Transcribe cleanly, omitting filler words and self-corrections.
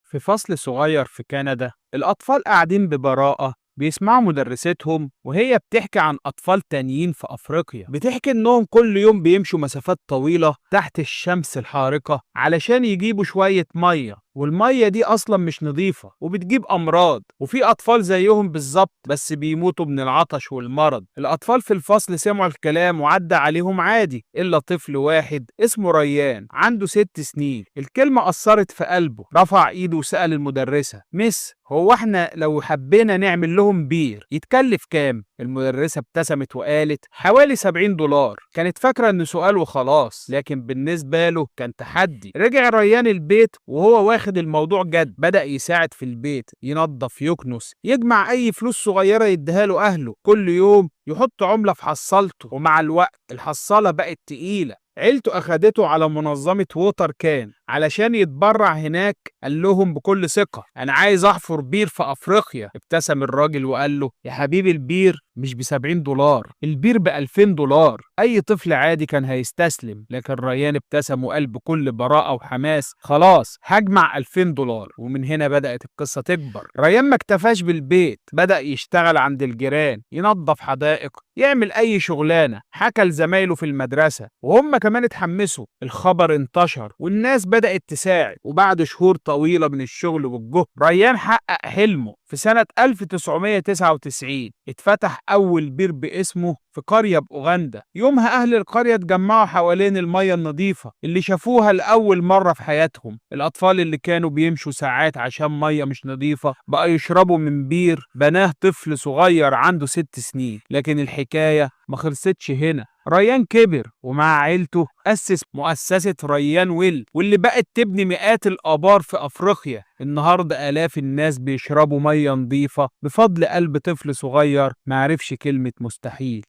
في فصل صغير في كندا، الأطفال قاعدين ببراءة بيسمعوا مدرستهم وهي بتحكي عن أطفال تانيين في أفريقيا. بتحكي إنهم كل يوم بيمشوا مسافات طويلة تحت الشمس الحارقة علشان يجيبوا شوية مية، والمية دي أصلا مش نظيفة وبتجيب أمراض، وفي أطفال زيهم بالظبط بس بيموتوا من العطش والمرض. الأطفال في الفصل سمعوا الكلام وعدى عليهم عادي إلا طفل واحد اسمه ريان عنده 6 سنين. الكلمة أثرت في قلبه، رفع إيده وسأل المدرسة: مس، هو احنا لو حبينا نعمل لهم بير يتكلف كام؟ المدرسة ابتسمت وقالت: حوالي $70. كانت فاكرة انه سؤال وخلاص، لكن بالنسبة له كان تحدي. رجع ريان البيت وهو واخد الموضوع جد، بدأ يساعد في البيت، ينظف، يكنس، يجمع اي فلوس صغيرة يديها له اهله. كل يوم يحط عملة في حصالته، ومع الوقت الحصالة بقت تقيلة. عيلته أخدته على منظمة ووتر كان علشان يتبرع هناك. قال لهم بكل ثقة: أنا عايز أحفر بير في أفريقيا. ابتسم الراجل وقال له: يا حبيبي، البير مش $70، البير $2000. أي طفل عادي كان هيستسلم، لكن ريان ابتسم وقال بكل براءة وحماس: خلاص هجمع $2000. ومن هنا بدأت القصة تكبر. ريان ما اكتفاش بالبيت، بدأ يشتغل عند الجيران، ينظف حدائق، يعمل أي شغلانة. حكى لزمايله في المدرسة وهم كمان اتحمسوا. الخبر انتشر والناس بدأت تساعد، وبعد شهور طويلة من الشغل والجهد ريان حقق حلمه. في سنة 1999 اتفتح أول بير باسمه في قرية بأوغندا. يومها أهل القرية اتجمعوا حوالين المية النظيفة اللي شافوها لأول مرة في حياتهم. الأطفال اللي كانوا بيمشوا ساعات عشان مية مش نظيفة بقى يشربوا من بير بناه طفل صغير عنده 6 سنين. لكن الحكاية ما خلصتش هنا. ريان كبر ومع عيلته أسس مؤسسة ريان ويل، واللي بقت تبني مئات الآبار في أفريقيا. النهاردة آلاف الناس بيشربوا مية نظيفة بفضل قلب طفل صغير معرفش كلمة مستحيل.